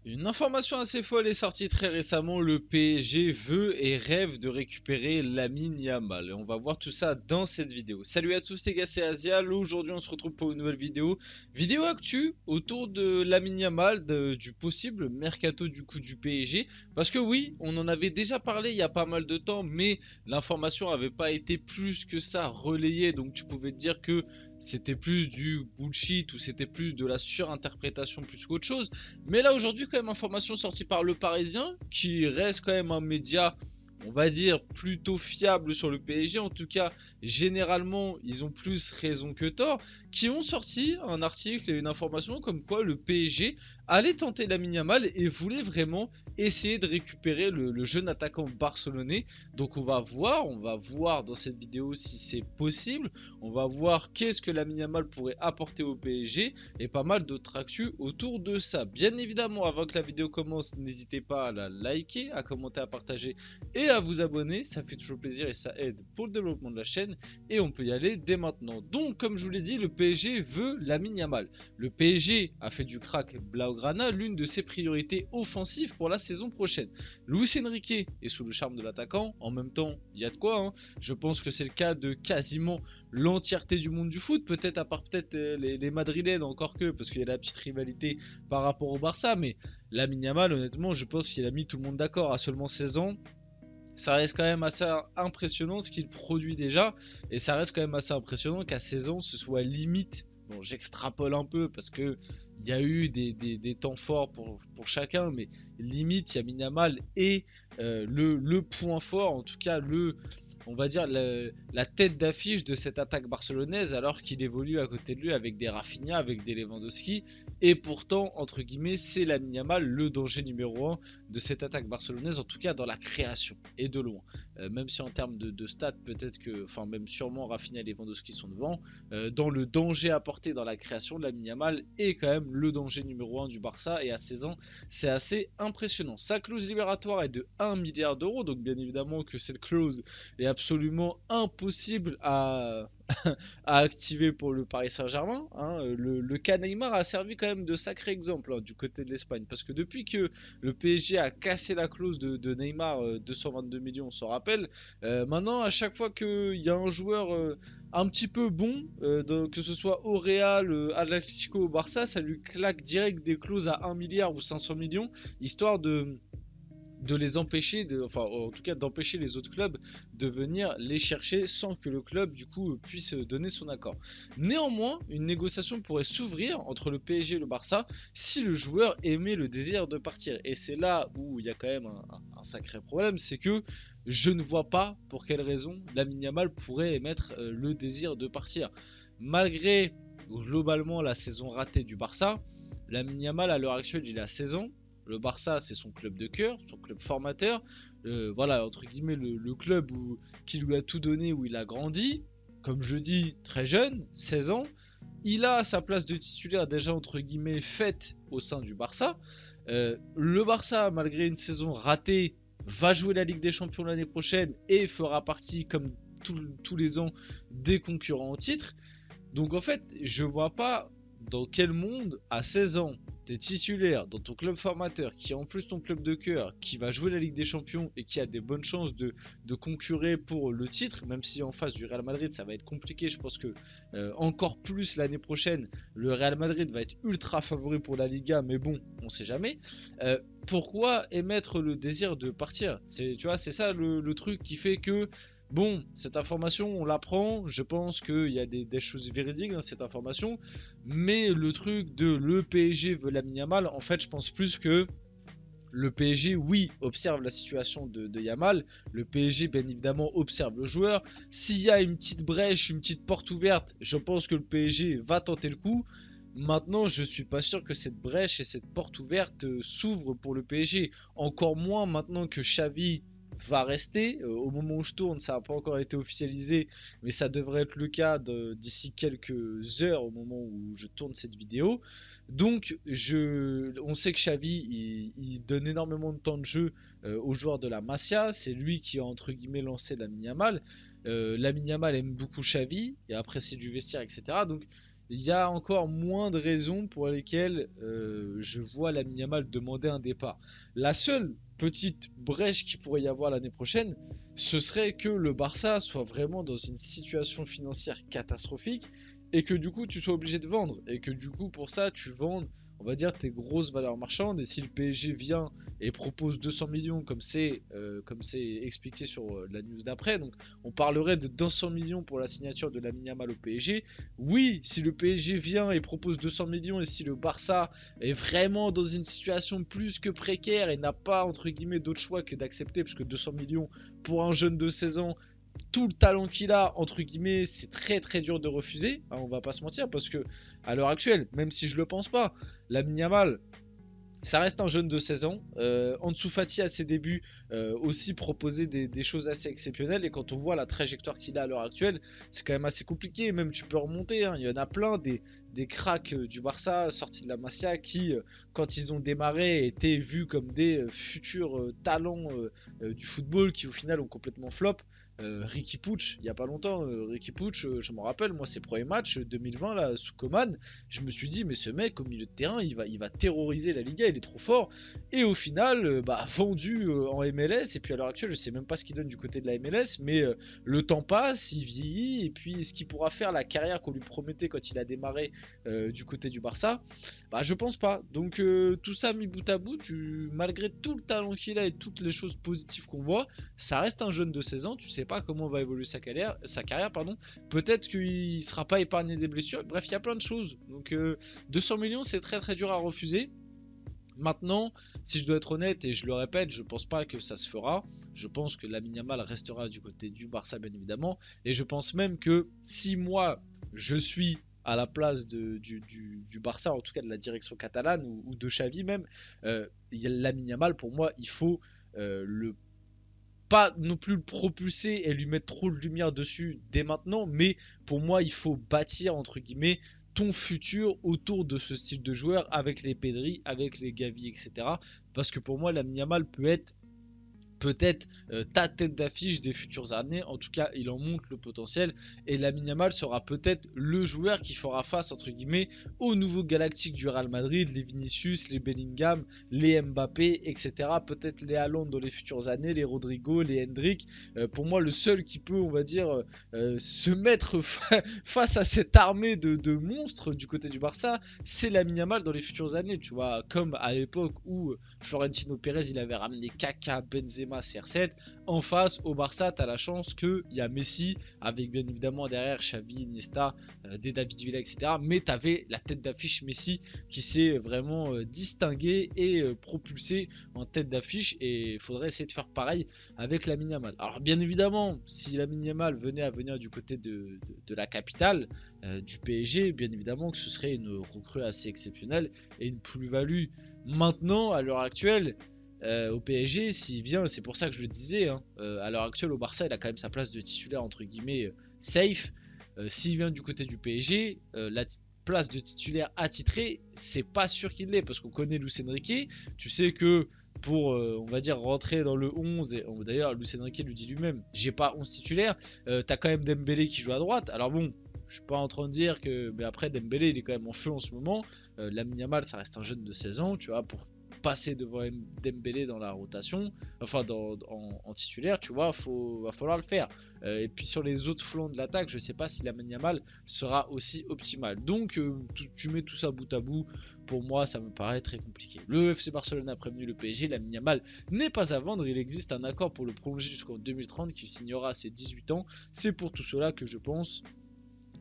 Une information assez folle est sortie très récemment, le PSG veut et rêve de récupérer Lamine Yamal. Et on va voir tout ça dans cette vidéo. Salut à tous les gars, c'est Azial. Aujourd'hui on se retrouve pour une nouvelle vidéo. Vidéo actu autour de Lamine Yamal, du possible mercato du coup du PSG. Parce que oui, on en avait déjà parlé il y a pas mal de temps, mais l'information n'avait pas été plus que ça relayée. Donc tu pouvais te dire que c'était plus du bullshit ou c'était plus de la surinterprétation plus qu'autre chose. Mais là aujourd'hui quand même information sortie par Le Parisien qui reste quand même un média on va dire plutôt fiable sur le PSG, en tout cas généralement ils ont plus raison que tort, qui ont sorti un article et une information comme quoi le PSG allait tenter Lamine Yamal et voulait vraiment essayer de récupérer le jeune attaquant barcelonais. Donc on va voir dans cette vidéo si c'est possible, on va voir qu'est-ce que Lamine Yamal pourrait apporter au PSG et pas mal d'autres actus autour de ça. Bien évidemment, avant que la vidéo commence, n'hésitez pas à la liker, à commenter, à partager et à vous abonner. Ça fait toujours plaisir et ça aide pour le développement de la chaîne. Et on peut y aller dès maintenant. Donc, comme je vous l'ai dit, le PSG veut Lamine Yamal. Le PSG a fait du crack Blaugrana l'une de ses priorités offensives pour la saison prochaine. Luis Enrique est sous le charme de l'attaquant. En même temps, il y a de quoi. Hein. Je pense que c'est le cas de quasiment l'entièreté du monde du foot, peut-être à part peut-être les Madrilènes, encore que, parce qu'il y a la petite rivalité par rapport au Barça, mais Lamine Yamal, honnêtement, je pense qu'il a mis tout le monde d'accord à seulement 16 ans. Ça reste quand même assez impressionnant ce qu'il produit déjà, et ça reste quand même assez impressionnant qu'à 16 ans, ce soit limite. Bon, j'extrapole un peu parce que il y a eu des temps forts pour chacun, mais limite, Lamine Yamal est le point fort, en tout cas on va dire la tête d'affiche de cette attaque barcelonaise, alors qu'il évolue à côté de lui avec des Rafinha, avec des Lewandowski, et pourtant, entre guillemets, c'est Lamine Yamal le danger numéro 1 de cette attaque barcelonaise, en tout cas dans la création, et de loin. Même si en termes de stats, peut-être que, enfin même sûrement Rafinha et Lewandowski sont devant, dans le danger apporté dans la création, Lamine Yamal est quand même le danger numéro 1 du Barça, et à 16 ans, c'est assez impressionnant. Sa clause libératoire est de 1 milliard d'euros, donc bien évidemment que cette clause est absolument impossible à activer pour le Paris Saint-Germain. Hein. Le cas Neymar a servi quand même de sacré exemple hein, du côté de l'Espagne, parce que depuis que le PSG a cassé la clause de Neymar, 222 millions, on s'en rappelle, maintenant à chaque fois qu'il y a un joueur un petit peu bon, que ce soit au Real, Atlético ou Barça, ça lui claque direct des clauses à 1 milliard ou 500 millions, histoire de les empêcher, enfin en tout cas d'empêcher les autres clubs de venir les chercher sans que le club du coup puisse donner son accord. Néanmoins, une négociation pourrait s'ouvrir entre le PSG et le Barça si le joueur émet le désir de partir. Et c'est là où il y a quand même un sacré problème, c'est que je ne vois pas pour quelle raison Lamine Yamal pourrait émettre le désir de partir. Malgré globalement la saison ratée du Barça, Lamine Yamal à l'heure actuelle il a 16 ans. Le Barça, c'est son club de cœur, son club formateur. Voilà, entre guillemets, le club qui lui a tout donné, où il a grandi. Comme je dis, très jeune, 16 ans. Il a sa place de titulaire déjà, entre guillemets, faite au sein du Barça. Le Barça, malgré une saison ratée, va jouer la Ligue des Champions l'année prochaine et fera partie, comme tous les ans, des concurrents au titre. Donc en fait, je vois pas dans quel monde, à 16 ans, t'es titulaire dans ton club formateur, qui est en plus ton club de cœur, qui va jouer la Ligue des Champions et qui a des bonnes chances de concurrer pour le titre, même si en face du Real Madrid ça va être compliqué. Je pense que encore plus l'année prochaine, le Real Madrid va être ultra favori pour la Liga, mais bon, on sait jamais. Pourquoi émettre le désir de partir? Tu vois, c'est ça le truc qui fait que bon, cette information, on l'apprend. Je pense qu'il y a des choses véridiques dans cette information. Mais le truc de le PSG veut Lamine Yamal, en fait, je pense plus que le PSG, oui, observe la situation de Yamal. Le PSG, bien évidemment, observe le joueur. S'il y a une petite brèche, une petite porte ouverte, je pense que le PSG va tenter le coup. Maintenant, je suis pas sûr que cette brèche et cette porte ouverte s'ouvrent pour le PSG. Encore moins maintenant que Xavi va rester. Au moment où je tourne, ça n'a pas encore été officialisé, mais ça devrait être le cas d'ici quelques heures au moment où je tourne cette vidéo. Donc, on sait que Xavi, il donne énormément de temps de jeu aux joueurs de la Masia. C'est lui qui a entre guillemets lancé Lamine Yamal. Lamine Yamal aime beaucoup Xavi et apprécie du vestiaire, etc. Donc, il y a encore moins de raisons pour lesquelles je vois Lamine Yamal demander un départ. La seule petite brèche qu'il pourrait y avoir l'année prochaine, ce serait que le Barça soit vraiment dans une situation financière catastrophique et que du coup tu sois obligé de vendre et que du coup pour ça tu vendes, on va dire, tes grosses valeurs marchandes. Et si le PSG vient et propose 200 millions comme c'est expliqué sur la news d'après, donc on parlerait de 200 millions pour la signature de Lamine Yamal au PSG. Oui, si le PSG vient et propose 200 millions et si le Barça est vraiment dans une situation plus que précaire et n'a pas entre guillemets d'autre choix que d'accepter, parce que 200 millions pour un jeune de 16 ans, tout le talent qu'il a, entre guillemets, c'est très très dur de refuser, hein, on va pas se mentir, parce que à l'heure actuelle, même si je le pense pas, Lamine Yamal, ça reste un jeune de 16 ans. Ansu Fati à ses débuts aussi proposait des choses assez exceptionnelles. Et quand on voit la trajectoire qu'il a à l'heure actuelle, c'est quand même assez compliqué. Même tu peux remonter, hein. Il y en a plein des cracks du Barça sortis de la Masia qui, quand ils ont démarré, étaient vus comme des futurs talents du football qui au final ont complètement flop. Riqui Puig, il y a pas longtemps, Riqui Puig, je m'en rappelle, moi ses premiers matchs 2020 là sous Coman, je me suis dit mais ce mec au milieu de terrain il va terroriser la Liga, il est trop fort. Et au final, vendu en MLS, et puis à l'heure actuelle je sais même pas ce qu'il donne du côté de la MLS, mais le temps passe, il vieillit, et puis est-ce qu'il pourra faire la carrière qu'on lui promettait quand il a démarré du côté du Barça? Bah je pense pas. Donc tout ça mis bout à bout, malgré tout le talent qu'il a et toutes les choses positives qu'on voit, ça reste un jeune de 16 ans, tu sais pas comment va évoluer sa carrière pardon. Peut-être qu'il sera pas épargné des blessures. Bref, il y a plein de choses. Donc 200 millions, c'est très très dur à refuser. Maintenant, si je dois être honnête, et je le répète, je pense pas que ça se fera. Je pense que Lamine Yamal restera du côté du Barça, bien évidemment. Et je pense même que si moi, je suis à la place du Barça, en tout cas de la direction catalane, ou de Xavi même, Lamine Yamal, pour moi, il faut le pas non plus le propulser et lui mettre trop de lumière dessus dès maintenant, mais pour moi il faut bâtir entre guillemets ton futur autour de ce style de joueur avec les Pedri, avec les Gavi, etc. Parce que pour moi Lamine Yamal peut être peut-être ta tête d'affiche des futures années. En tout cas, il en montre le potentiel. Et Lamine Yamal sera peut-être le joueur qui fera face, entre guillemets, aux nouveaux galactiques du Real Madrid, les Vinicius, les Bellingham, les Mbappé, etc. Peut-être les Haaland dans les futures années, les Rodrigo, les Hendrick. Pour moi, le seul qui peut, on va dire, se mettre face à cette armée de monstres du côté du Barça, c'est Lamine Yamal dans les futures années. Tu vois, comme à l'époque où Florentino Pérez, il avait ramené Kaka, Benzema, CR7. En face, au Barça, tu as la chance qu'il y a Messi, avec bien évidemment derrière Xavi, Iniesta, des David Villa, etc. Mais tu avais la tête d'affiche Messi qui s'est vraiment distingué et propulsé en tête d'affiche. Et il faudrait essayer de faire pareil avec Lamine Yamal. Alors bien évidemment, si Lamine Yamal venait à venir du côté de la capitale, du PSG, bien évidemment que ce serait une recrue assez exceptionnelle et une plus-value. Maintenant, à l'heure actuelle, au PSG, s'il vient, c'est pour ça que je le disais, hein, à l'heure actuelle au Barça, il a quand même sa place de titulaire entre guillemets safe. S'il vient du côté du PSG, la place de titulaire attitré, c'est pas sûr qu'il l'ait, parce qu'on connaît Luis Enrique. Tu sais que pour, on va dire, rentrer dans le 11, et d'ailleurs Luis Enrique lui dit lui-même, j'ai pas 11 titulaires, t'as quand même Dembélé qui joue à droite. Alors bon, je suis pas en train de dire que, mais après Dembélé il est quand même en feu en ce moment. Lamine Yamal, ça reste un jeune de 16 ans, tu vois, pour passer devant Dembélé dans la rotation, enfin en titulaire, tu vois, va falloir le faire. Et puis sur les autres flancs de l'attaque, je sais pas si Lamine Yamal sera aussi optimal. Donc tu mets tout ça bout à bout, pour moi ça me paraît très compliqué. Le FC Barcelone a prévenu le PSG, Lamine Yamal n'est pas à vendre, il existe un accord pour le prolonger jusqu'en 2030 qui signera à ses 18 ans. C'est pour tout cela que je pense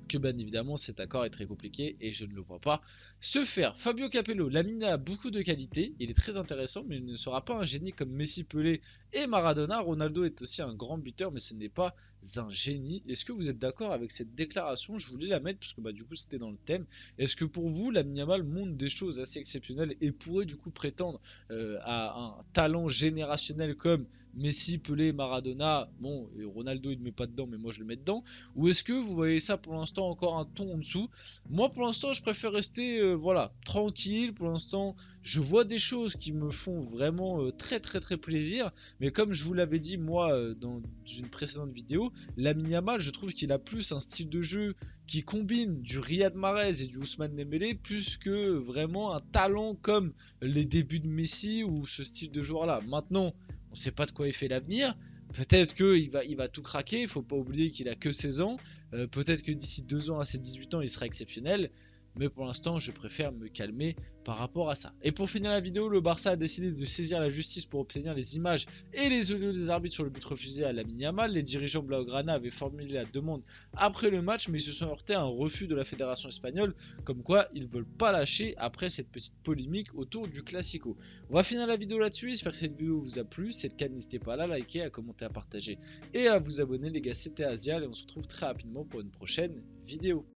que bien évidemment cet accord est très compliqué et je ne le vois pas se faire. Fabio Capello, Lamine a beaucoup de qualités, il est très intéressant mais il ne sera pas un génie comme Messi, Pelé et Maradona. Ronaldo est aussi un grand buteur mais ce n'est pas un génie. Est-ce que vous êtes d'accord avec cette déclaration? Je voulais la mettre parce que du coup c'était dans le thème. Est-ce que pour vous Lamine Yamal montre des choses assez exceptionnelles et pourrait du coup prétendre à un talent générationnel comme Messi, Pelé, Maradona? Bon, et Ronaldo il ne met pas dedans mais moi je le mets dedans. Ou est-ce que vous voyez ça pour l'instant encore un ton en dessous? Moi pour l'instant je préfère rester voilà, tranquille. Pour l'instant je vois des choses qui me font vraiment très très très plaisir. Mais comme je vous l'avais dit moi dans une précédente vidéo, Lamine Yamal, je trouve qu'il a plus un style de jeu qui combine du Riyad Mahrez et du Ousmane Dembélé plus que vraiment un talent comme les débuts de Messi ou ce style de joueur-là. Maintenant, on ne sait pas de quoi il fait l'avenir. Peut-être qu'il va tout craquer, il ne faut pas oublier qu'il a que 16 ans. Peut-être que d'ici 2 ans à ses 18 ans, il sera exceptionnel. Mais pour l'instant, je préfère me calmer par rapport à ça. Et pour finir la vidéo, le Barça a décidé de saisir la justice pour obtenir les images et les audios des arbitres sur le but refusé à Lamine Yamal. Les dirigeants Blaugrana avaient formulé la demande après le match, mais ils se sont heurtés à un refus de la fédération espagnole, comme quoi ils ne veulent pas lâcher après cette petite polémique autour du Classico. On va finir la vidéo là-dessus, j'espère que cette vidéo vous a plu. Si c'est le cas, n'hésitez pas à la liker, à commenter, à partager et à vous abonner les gars, c'était Asial et on se retrouve très rapidement pour une prochaine vidéo.